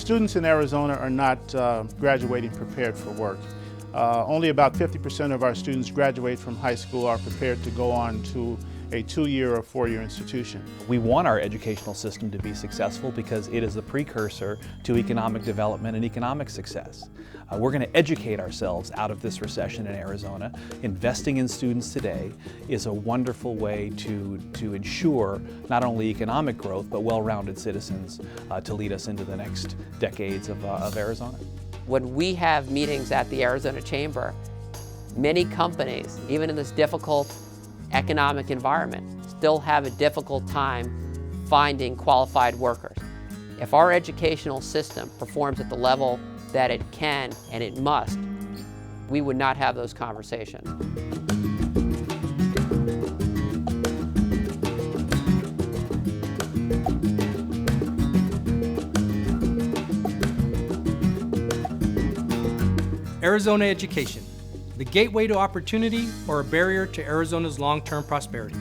Students in Arizona are not graduating prepared for work. Only about 50% of our students graduate from high school are prepared to go on to a 2-year or 4-year institution. We want our educational system to be successful because it is a precursor to economic development and economic success. We're going to educate ourselves out of this recession in Arizona. Investing in students today is a wonderful way to ensure not only economic growth but well-rounded citizens to lead us into the next decades of Arizona. When we have meetings at the Arizona Chamber, many companies, even in this difficult economic environment, still have a difficult time finding qualified workers. If our educational system performs at the level that it can and it must, we would not have those conversations. Arizona education, the gateway to opportunity or a barrier to Arizona's long-term prosperity.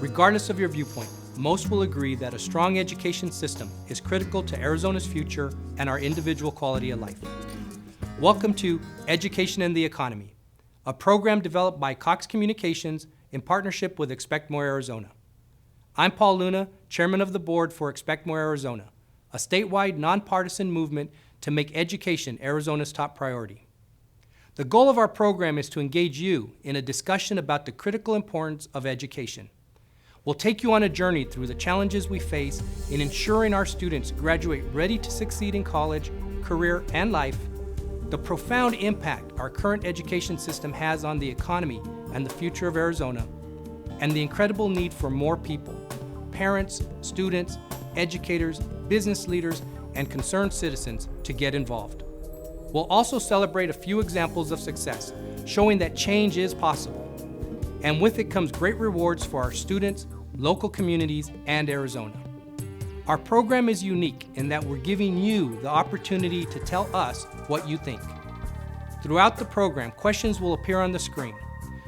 Regardless of your viewpoint, most will agree that a strong education system is critical to Arizona's future and our individual quality of life. Welcome to Education and the Economy, a program developed by Cox Communications in partnership with Expect More Arizona. I'm Paul Luna, Chairman of the Board for Expect More Arizona, a statewide nonpartisan movement to make education Arizona's top priority. The goal of our program is to engage you in a discussion about the critical importance of education. We'll take you on a journey through the challenges we face in ensuring our students graduate ready to succeed in college, career, and life, the profound impact our current education system has on the economy and the future of Arizona, and the incredible need for more people, parents, students, educators, business leaders, and concerned citizens to get involved. We'll also celebrate a few examples of success, showing that change is possible. And with it comes great rewards for our students, local communities, and Arizona. Our program is unique in that we're giving you the opportunity to tell us what you think. Throughout the program, questions will appear on the screen.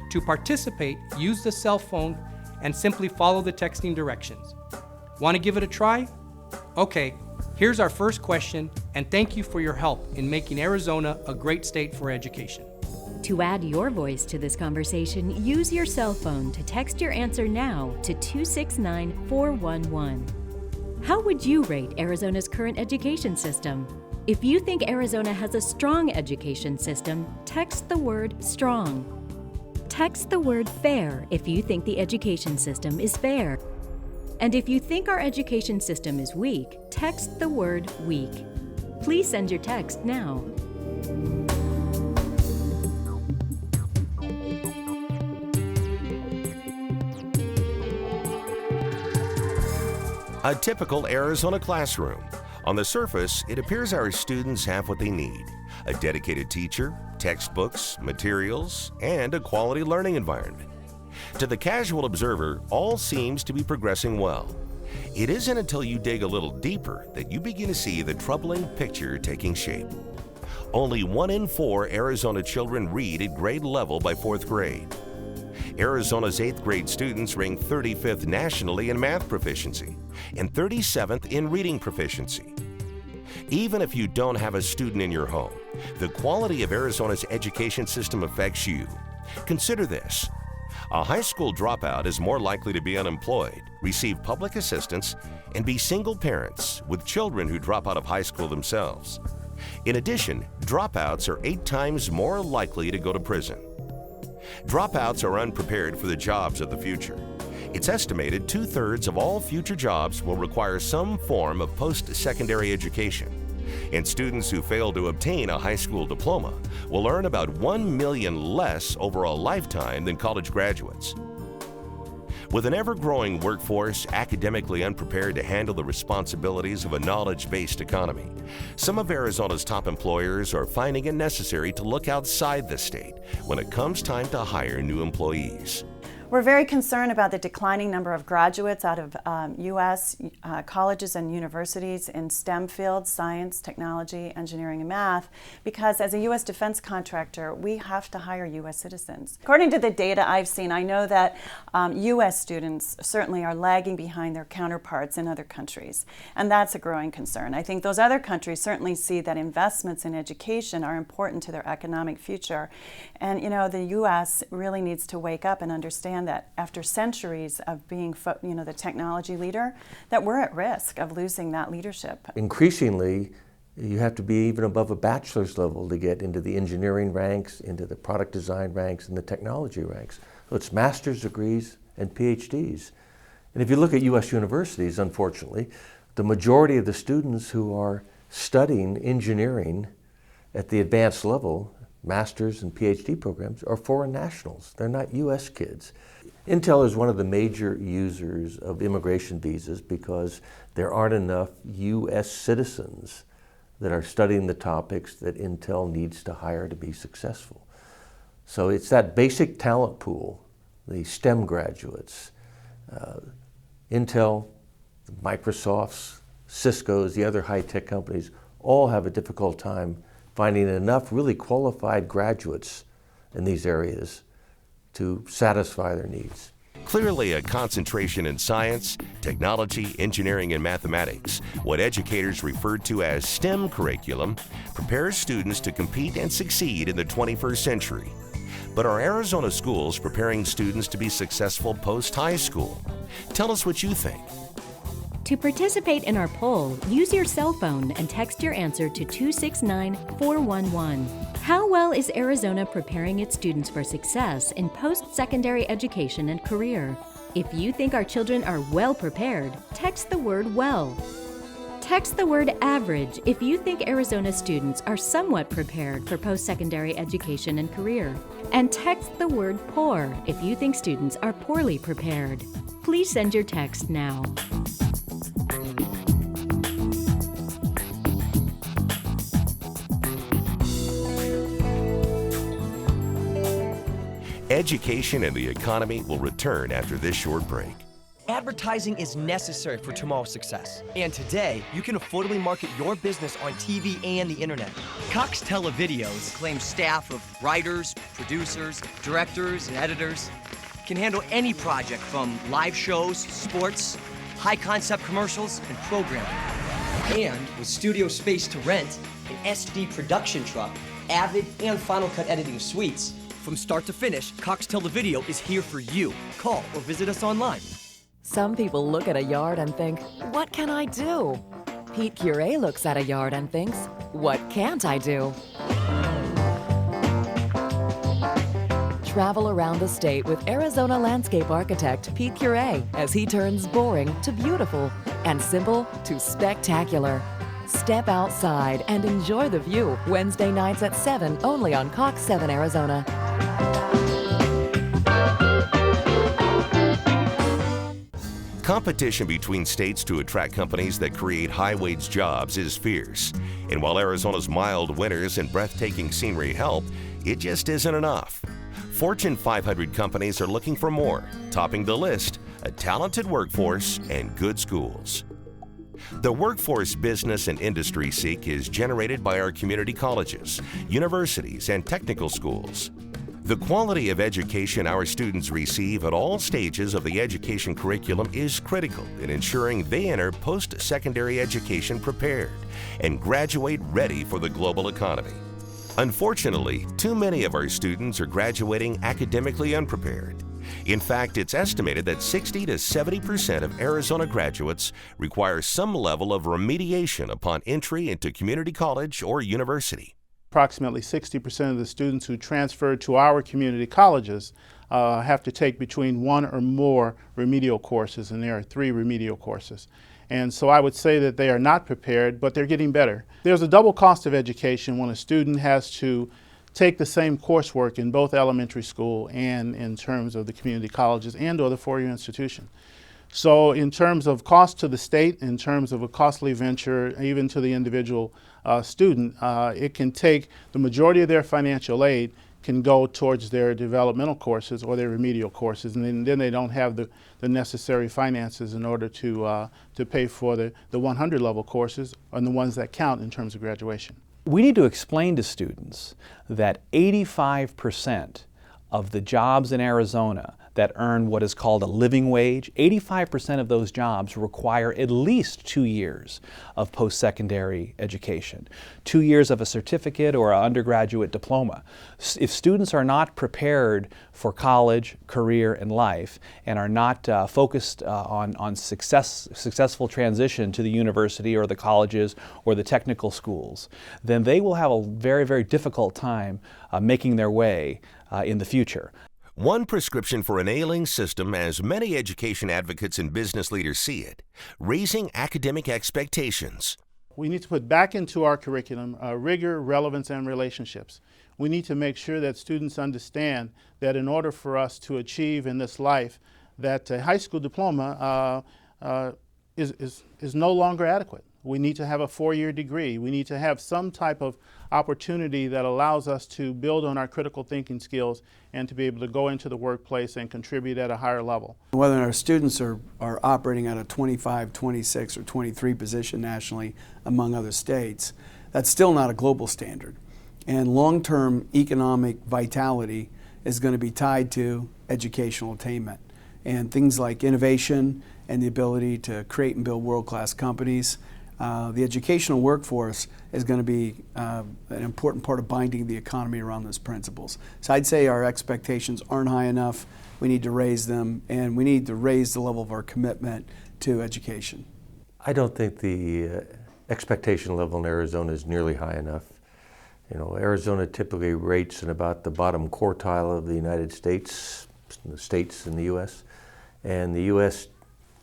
To participate, use the cell phone and simply follow the texting directions. Want to give it a try? Okay, here's our first question, and thank you for your help in making Arizona a great state for education. To add your voice to this conversation, use your cell phone to text your answer now to 269-411. How would you rate Arizona's current education system? If you think Arizona has a strong education system, text the word strong. Text the word fair if you think the education system is fair. And if you think our education system is weak, text the word weak. Please send your text now. A typical Arizona classroom. On the surface, it appears our students have what they need: a dedicated teacher, textbooks, materials, and a quality learning environment. To the casual observer, all seems to be progressing well. It isn't until you dig a little deeper that you begin to see the troubling picture taking shape. Only 1 in 4 Arizona children read at grade level by 4th grade. Arizona's 8th grade students rank 35th nationally in math proficiency and 37th in reading proficiency. Even if you don't have a student in your home, the quality of Arizona's education system affects you. Consider this. A high school dropout is more likely to be unemployed, receive public assistance, and be single parents with children who drop out of high school themselves. In addition, dropouts are 8 times more likely to go to prison. Dropouts are unprepared for the jobs of the future. It's estimated 2/3 of all future jobs will require some form of post-secondary education, and students who fail to obtain a high school diploma will earn about $1 million less over a lifetime than college graduates. With an ever-growing workforce academically unprepared to handle the responsibilities of a knowledge-based economy, some of Arizona's top employers are finding it necessary to look outside the state when it comes time to hire new employees. We're very concerned about the declining number of graduates out of U.S. Colleges and universities in STEM fields, science, technology, engineering, and math, because as a U.S. defense contractor, we have to hire U.S. citizens. According to the data I've seen, I know that U.S. students certainly are lagging behind their counterparts in other countries, and that's a growing concern. I think those other countries certainly see that investments in education are important to their economic future, and the U.S. really needs to wake up and understand that after centuries of being the technology leader, that we're at risk of losing that leadership. Increasingly, you have to be even above a bachelor's level to get into the engineering ranks, into the product design ranks, and the technology ranks. So it's master's degrees and PhDs. And if you look at U.S. universities, unfortunately, the majority of the students who are studying engineering at the advanced level, master's and PhD programs, are foreign nationals. They're not U.S. kids. Intel is one of the major users of immigration visas because there aren't enough U.S. citizens that are studying the topics that Intel needs to hire to be successful. So it's that basic talent pool, the STEM graduates, Intel, Microsoft's, Cisco's, the other high-tech companies, all have a difficult time finding enough really qualified graduates in these areas to satisfy their needs. Clearly, a concentration in science, technology, engineering, and mathematics, what educators refer to as STEM curriculum, prepares students to compete and succeed in the 21st century. But are Arizona schools preparing students to be successful post-high school? Tell us what you think. To participate in our poll, use your cell phone and text your answer to 269-411. How well is Arizona preparing its students for success in post-secondary education and career? If you think our children are well prepared, text the word well. Text the word average if you think Arizona students are somewhat prepared for post-secondary education and career. And text the word poor if you think students are poorly prepared. Please send your text now. Education and the economy will return after this short break. Advertising is necessary for tomorrow's success. And today, you can affordably market your business on TV and the internet. Cox Televideo's acclaimed staff of writers, producers, directors, and editors can handle any project from live shows, sports, high-concept commercials, and programming. And with studio space to rent, an SD production truck, Avid, and Final Cut editing suites, from start to finish, Cox Televideo is here for you. Call or visit us online. Some people look at a yard and think, what can I do? Pete Curie looks at a yard and thinks, what can't I do? Travel around the state with Arizona landscape architect Pete Curie as he turns boring to beautiful and simple to spectacular. Step outside and enjoy the view Wednesday nights at 7 only on Cox 7 Arizona. Competition between states to attract companies that create high-wage jobs is fierce. And while Arizona's mild winters and breathtaking scenery help, it just isn't enough. Fortune 500 companies are looking for more, topping the list, a talented workforce and good schools. The workforce business and industry seek is generated by our community colleges, universities, and technical schools. The quality of education our students receive at all stages of the education curriculum is critical in ensuring they enter post-secondary education prepared and graduate ready for the global economy. Unfortunately, too many of our students are graduating academically unprepared. In fact, it's estimated that 60 to 70% of Arizona graduates require some level of remediation upon entry into community college or university. Approximately 60% of the students who transfer to our community colleges have to take between one or more remedial courses, and there are 3 remedial courses. And so I would say that they are not prepared, but they're getting better. There's a double cost of education when a student has to take the same coursework in both elementary school and in terms of the community colleges and or the four-year institution. So in terms of cost to the state, in terms of a costly venture, even to the individual student, it can take the majority of their financial aid can go towards their developmental courses or their remedial courses, and then they don't have the necessary finances in order to pay for the 100 level courses and the ones that count in terms of graduation. We need to explain to students that 85% of the jobs in Arizona that earn what is called a living wage, 85% of those jobs require at least 2 years of post-secondary education, 2 years of a certificate or an undergraduate diploma. If students are not prepared for college, career, and life, and are not focused on successful transition to the university or the colleges or the technical schools, then they will have a very, very difficult time making their way in the future. One prescription for an ailing system, as many education advocates and business leaders see it: raising academic expectations. We need to put back into our curriculum rigor, relevance, and relationships. We need to make sure that students understand that in order for us to achieve in this life, that a high school diploma is no longer adequate. We need to have a 4-year degree. We need to have some type of opportunity that allows us to build on our critical thinking skills and to be able to go into the workplace and contribute at a higher level. Whether our students are operating at a 25, 26, or 23 position nationally among other states, that's still not a global standard. And long-term economic vitality is going to be tied to educational attainment. And things like innovation and the ability to create and build world-class companies. The educational workforce is going to be an important part of binding the economy around those principles. So I'd say our expectations aren't high enough. We need to raise them, and we need to raise the level of our commitment to education. I don't think the expectation level in Arizona is nearly high enough. You know, Arizona typically rates in about the bottom quartile of the United States, the states in the U.S., and the U.S.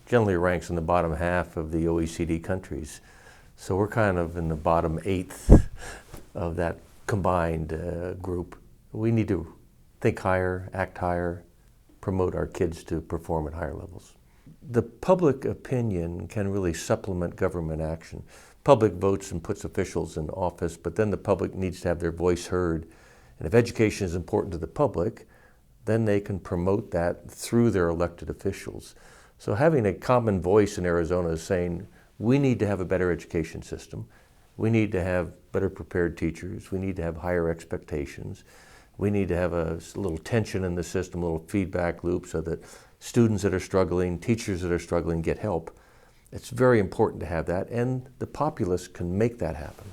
generally ranks in the bottom half of the OECD countries. So we're kind of in the bottom eighth of that combined group. We need to think higher, act higher, promote our kids to perform at higher levels. The public opinion can really supplement government action. Public votes and puts officials in office, but then the public needs to have their voice heard. And if education is important to the public, then they can promote that through their elected officials. So having a common voice in Arizona is saying, we need to have a better education system. We need to have better prepared teachers. We need to have higher expectations. We need to have a little tension in the system, a little feedback loop so that students that are struggling, teachers that are struggling get help. It's very important to have that, and the populace can make that happen.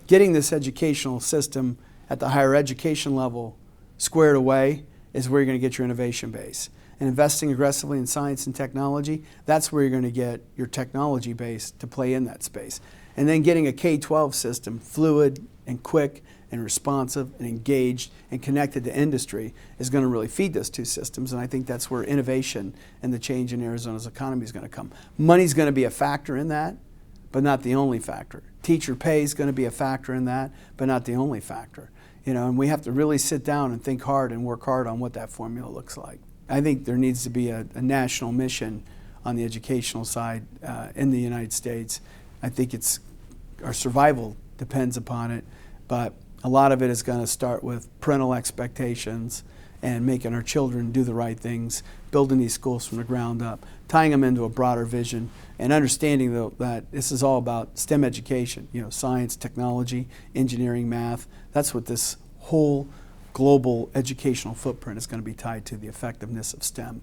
Getting this educational system at the higher education level squared away is where you're going to get your innovation base. And investing aggressively in science and technology, that's where you're going to get your technology base to play in that space. And then getting a K-12 system fluid and quick and responsive and engaged and connected to industry is going to really feed those two systems. And I think that's where innovation and the change in Arizona's economy is going to come. Money's going to be a factor in that, but not the only factor. Teacher pay is going to be a factor in that, but not the only factor. You know, and we have to really sit down and think hard and work hard on what that formula looks like. I think there needs to be a national mission on the educational side in the United States. I think our survival depends upon it, but a lot of it is going to start with parental expectations and making our children do the right things, building these schools from the ground up, tying them into a broader vision, and understanding though that this is all about STEM education, you know, science, technology, engineering, math. That's what this whole global educational footprint is going to be tied to, the effectiveness of STEM.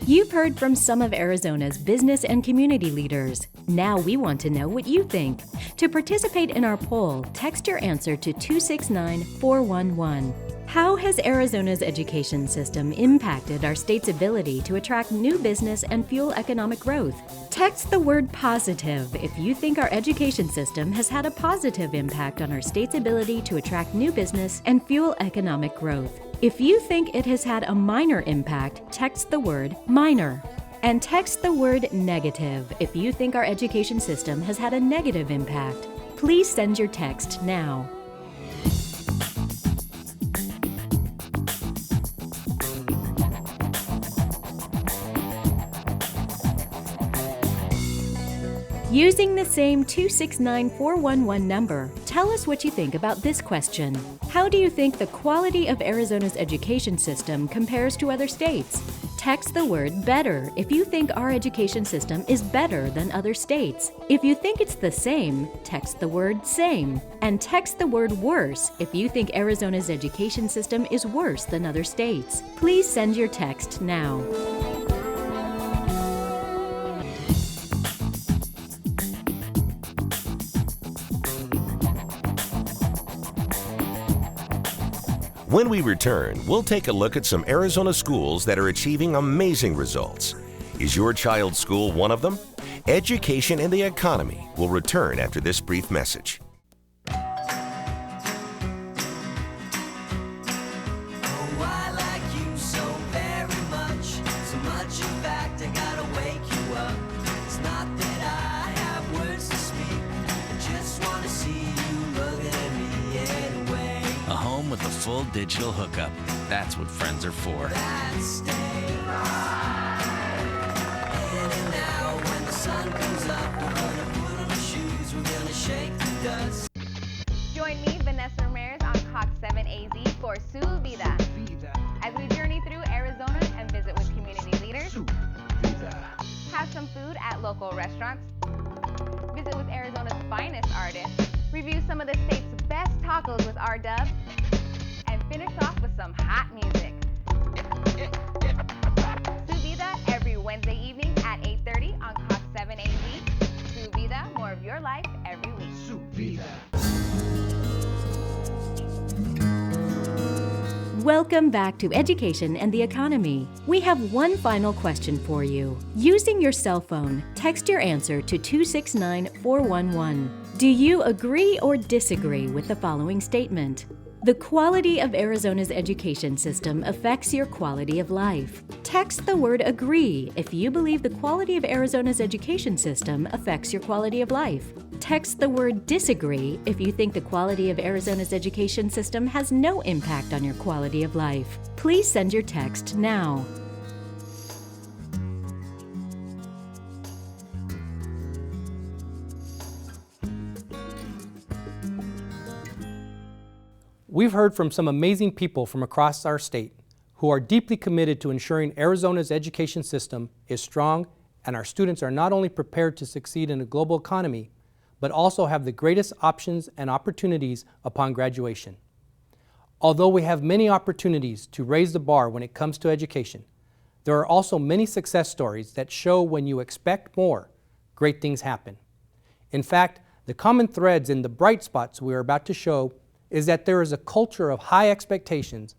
You've heard from some of Arizona's business and community leaders. Now we want to know what you think. To participate in our poll, text your answer to 269-411. How has Arizona's education system impacted our state's ability to attract new business and fuel economic growth? Text the word positive if you think our education system has had a positive impact on our state's ability to attract new business and fuel economic growth. If you think it has had a minor impact, text the word minor. And text the word negative if you think our education system has had a negative impact. Please send your text now. Using the same 269411 number, tell us what you think about this question. How do you think the quality of Arizona's education system compares to other states? Text the word better if you think our education system is better than other states. If you think it's the same, text the word same. And text the word worse if you think Arizona's education system is worse than other states. Please send your text now. When we return, we'll take a look at some Arizona schools that are achieving amazing results. Is your child's school one of them? Education and the Economy will return after this brief message. With a full digital hookup. That's what friends are for. Join me, Vanessa Ramirez, on Cox 7AZ for Su Vida. As we journey through Arizona and visit with community leaders, have some food at local restaurants, visit with Arizona's finest artists, review some of the state's best tacos with our dub, and finish off with some hot music. Su Vida every Wednesday evening at 8:30 on Cox 7AZ. Su Vida, more of your life every week. Su Vida. Welcome back to Education and the Economy. We have one final question for you. Using your cell phone, text your answer to 269411. Do you agree or disagree with the following statement? The quality of Arizona's education system affects your quality of life. Text the word agree if you believe the quality of Arizona's education system affects your quality of life. Text the word disagree if you think the quality of Arizona's education system has no impact on your quality of life. Please send your text now. We've heard from some amazing people from across our state who are deeply committed to ensuring Arizona's education system is strong and our students are not only prepared to succeed in a global economy, but also have the greatest options and opportunities upon graduation. Although we have many opportunities to raise the bar when it comes to education, there are also many success stories that show when you expect more, great things happen. In fact, the common threads in the bright spots we are about to show is that there is a culture of high expectations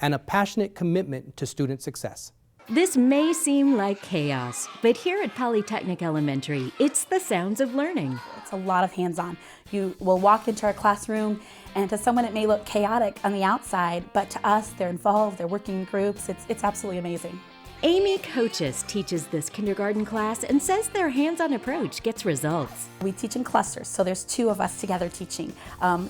and a passionate commitment to student success. This may seem like chaos, but here at Polytechnic Elementary, it's the sounds of learning. It's a lot of hands-on. You will walk into our classroom, and to someone it may look chaotic on the outside, but to us, they're involved, they're working in groups. It's absolutely amazing. Amy Coaches teaches this kindergarten class and says their hands-on approach gets results. We teach in clusters, so there's two of us together teaching,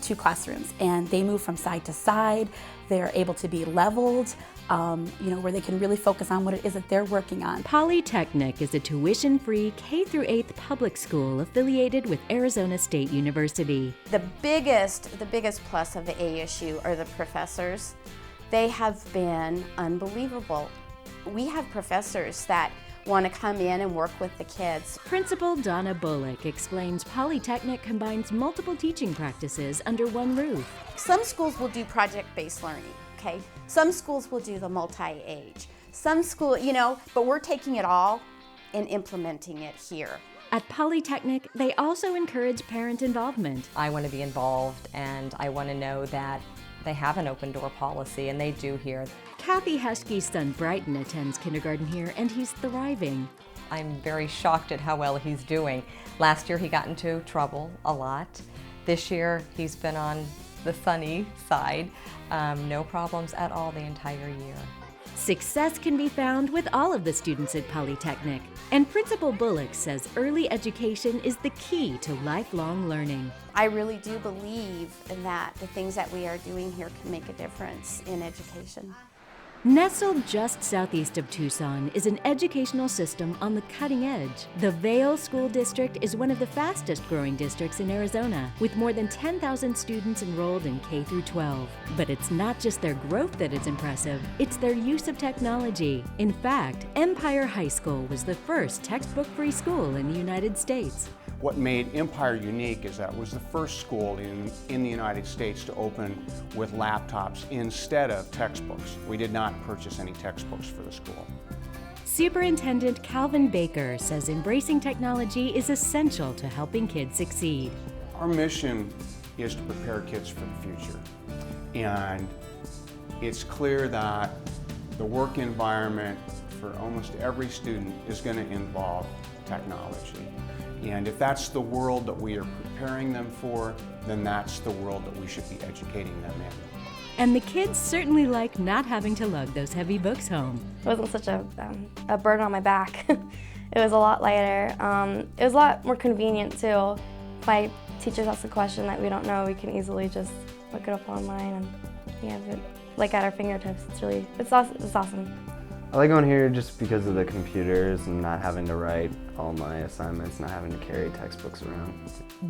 two classrooms, and they move from side to side. They're able to be leveled, where they can really focus on what it is that they're working on. Polytechnic is a tuition-free K-8 public school affiliated with Arizona State University. The biggest plus of the ASU are the professors. They have been unbelievable. We have professors that want to come in and work with the kids. Principal Donna Bullock explains Polytechnic combines multiple teaching practices under one roof. Some schools will do project-based learning, okay? Some schools will do the multi-age. Some school, but we're taking it all and implementing it here. At Polytechnic, they also encourage parent involvement. I want to be involved, and I want to know that they have an open door policy, and they do here. Kathy Husky's son Brighton attends kindergarten here, and he's thriving. I'm very shocked at how well he's doing. Last year he got into trouble a lot. This year he's been on the sunny side. No problems at all the entire year. Success can be found with all of the students at Polytechnic, and Principal Bullock says early education is the key to lifelong learning. I really do believe that the things that we are doing here can make a difference in education. Nestled just southeast of Tucson is an educational system on the cutting edge. The Vail School District is one of the fastest growing districts in Arizona, with more than 10,000 students enrolled in K through 12. But it's not just their growth that is impressive, it's their use of technology. In fact, Empire High School was the first textbook-free school in the United States. What made Empire unique is that it was the first school in the United States to open with laptops instead of textbooks. We did not purchase any textbooks for the school. Superintendent Calvin Baker says embracing technology is essential to helping kids succeed. Our mission is to prepare kids for the future. And it's clear that the work environment for almost every student is going to involve technology. And if that's the world that we are preparing them for, then that's the world that we should be educating them in. And the kids certainly like not having to lug those heavy books home. It wasn't such a burden on my back. It was a lot lighter. It was a lot more convenient too. If my teachers ask a question that we don't know, we can easily just look it up online and we have it like at our fingertips. It's awesome. I like going here just because of the computers and not having to write all my assignments, not having to carry textbooks around.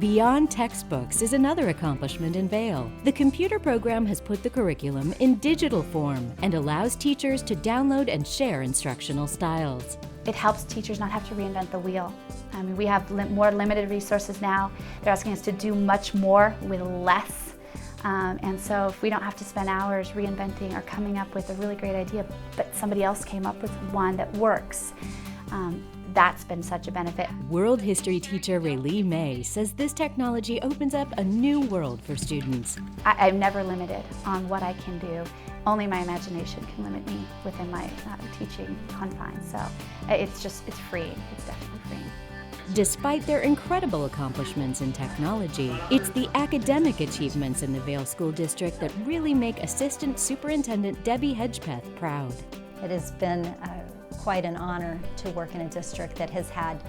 Beyond textbooks is another accomplishment in Vail. The computer program has put the curriculum in digital form and allows teachers to download and share instructional styles. It helps teachers not have to reinvent the wheel. I mean, we have more limited resources now. They're asking us to do much more with less. And so if we don't have to spend hours reinventing or coming up with a really great idea, but somebody else came up with one that works, that's been such a benefit. World history teacher Raylee May says this technology opens up a new world for students. I'm never limited on what I can do. Only my imagination can limit me within my teaching confines. So it's freeing. It's definitely freeing. Despite their incredible accomplishments in technology, it's the academic achievements in the Vail School District that really make Assistant Superintendent Debbie Hedgepeth proud. It has been quite an honor to work in a district that has had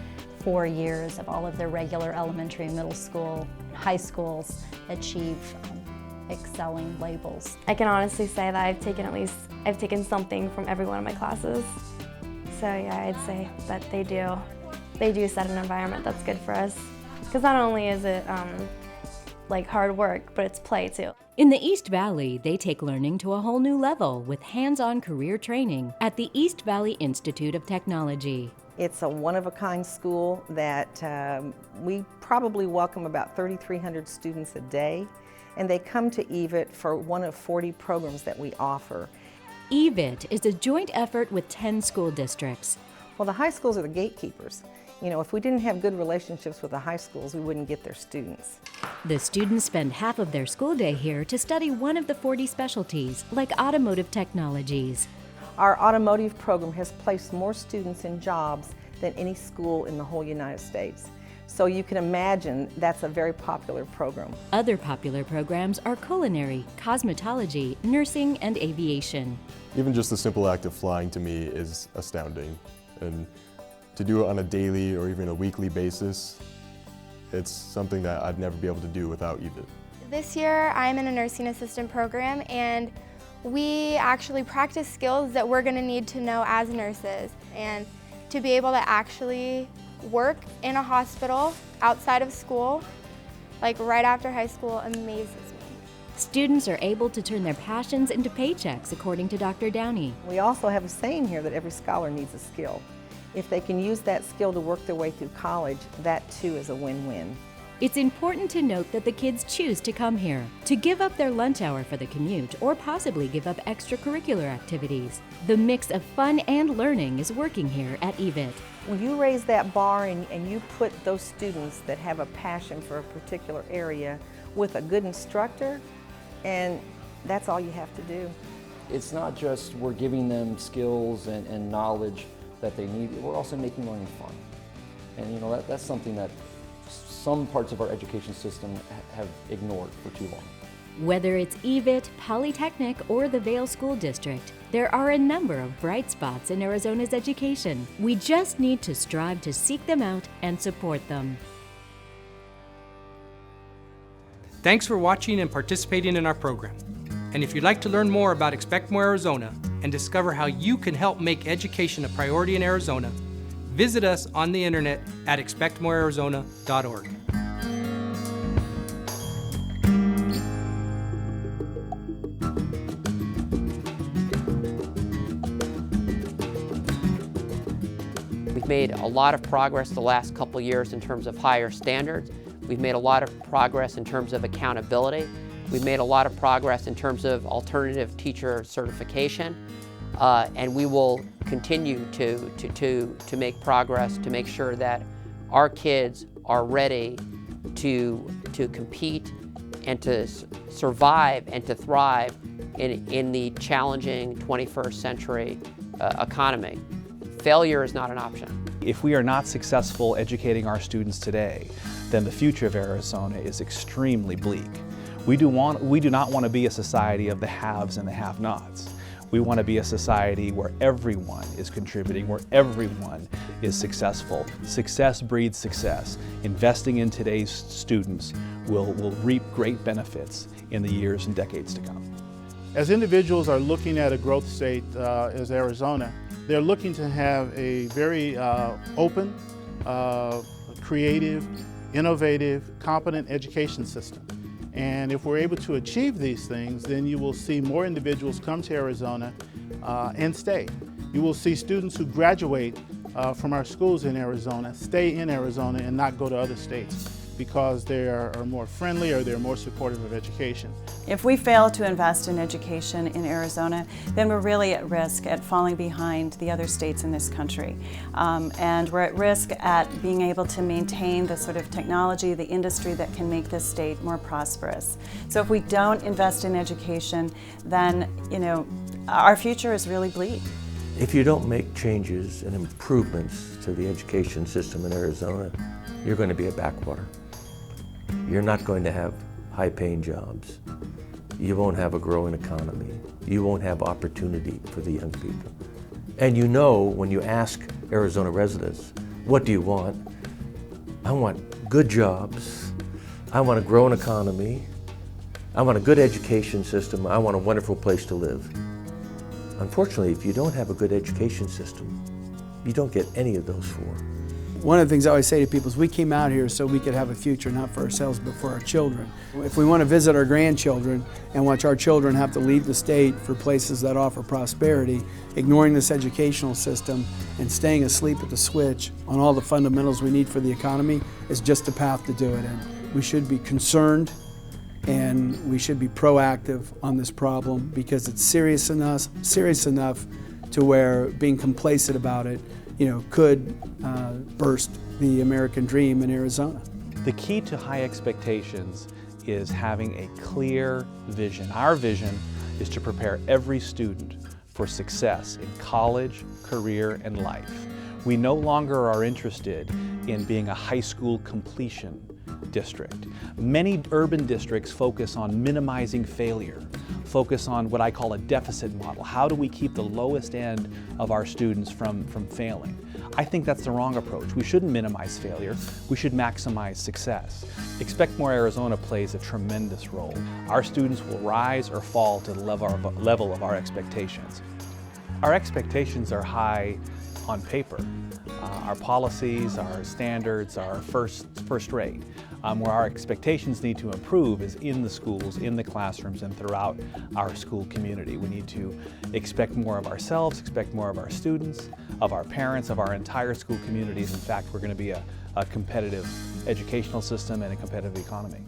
4 years of all of their regular elementary, middle school, high schools achieve excelling labels. I can honestly say that I've taken something from every one of my classes. So yeah, I'd say that they do set an environment that's good for us. Because not only is it like hard work, but it's play too. In the East Valley, they take learning to a whole new level with hands-on career training at the East Valley Institute of Technology. It's a one-of-a-kind school that we probably welcome about 3,300 students a day, and they come to EVIT for one of 40 programs that we offer. EVIT is a joint effort with 10 school districts. Well, the high schools are the gatekeepers. You know, if we didn't have good relationships with the high schools, we wouldn't get their students. The students spend half of their school day here to study one of the 40 specialties, like automotive technologies. Our automotive program has placed more students in jobs than any school in the whole United States. So you can imagine that's a very popular program. Other popular programs are culinary, cosmetology, nursing, and aviation. Even just the simple act of flying to me is astounding. And to do it on a daily or even a weekly basis, it's something that I'd never be able to do without EVIT. This year I'm in a nursing assistant program, and we actually practice skills that we're going to need to know as nurses. And to be able to actually work in a hospital outside of school, like right after high school, amazes me. Students are able to turn their passions into paychecks, according to Dr. Downey. We also have a saying here that every scholar needs a skill. If they can use that skill to work their way through college, that too is a win-win. It's important to note that the kids choose to come here, to give up their lunch hour for the commute, or possibly give up extracurricular activities. The mix of fun and learning is working here at EVIT. When you raise that bar and you put those students that have a passion for a particular area with a good instructor, and that's all you have to do. It's not just we're giving them skills and knowledge that they need, we're also making learning fun. And you know, that's something that some parts of our education system have ignored for too long. Whether it's EVIT, Polytechnic, or the Vail School District, there are a number of bright spots in Arizona's education. We just need to strive to seek them out and support them. Thanks for watching and participating in our program. And if you'd like to learn more about Expect More Arizona, and discover how you can help make education a priority in Arizona, visit us on the internet at expectmorearizona.org. We've made a lot of progress the last couple years in terms of higher standards. We've made a lot of progress in terms of accountability. We've made a lot of progress in terms of alternative teacher certification. And we will continue to make progress to make sure that our kids are ready to compete and to survive and to thrive in the challenging 21st century economy. Failure is not an option. If we are not successful educating our students today, then the future of Arizona is extremely bleak. We do not want to be a society of the haves and the have-nots. We want to be a society where everyone is contributing, where everyone is successful. Success breeds success. Investing in today's students will reap great benefits in the years and decades to come. As individuals are looking at a growth state as Arizona, they're looking to have a very open, creative, innovative, competent education system. And if we're able to achieve these things, then you will see more individuals come to Arizona and stay. You will see students who graduate from our schools in Arizona stay in Arizona and not go to other states because they are more friendly or they're more supportive of education. If we fail to invest in education in Arizona, then we're really at risk at falling behind the other states in this country. And we're at risk at being able to maintain the sort of technology, the industry that can make this state more prosperous. So if we don't invest in education, then, our future is really bleak. If you don't make changes and improvements to the education system in Arizona, you're going to be a backwater. You're not going to have high-paying jobs. You won't have a growing economy. You won't have opportunity for the young people. And when you ask Arizona residents, what do you want? I want good jobs. I want a growing economy. I want a good education system. I want a wonderful place to live. Unfortunately, if you don't have a good education system, you don't get any of those four. One of the things I always say to people is we came out here so we could have a future, not for ourselves, but for our children. If we want to visit our grandchildren and watch our children have to leave the state for places that offer prosperity, ignoring this educational system and staying asleep at the switch on all the fundamentals we need for the economy is just the path to do it in. We should be concerned and we should be proactive on this problem because it's serious enough to where being complacent about it could burst the American dream in Arizona. The key to high expectations is having a clear vision. Our vision is to prepare every student for success in college, career, and life. We no longer are interested in being a high school completion district. Many urban districts focus on minimizing failure, focus on what I call a deficit model. How do we keep the lowest end of our students from failing? I think that's the wrong approach. We shouldn't minimize failure, we should maximize success. Expect More Arizona plays a tremendous role. Our students will rise or fall to the level of our expectations. Our expectations are high on paper. Our policies, our standards are first rate. Where our expectations need to improve is in the schools, in the classrooms, and throughout our school community. We need to expect more of ourselves, expect more of our students, of our parents, of our entire school communities. In fact, we're going to be a competitive educational system and a competitive economy.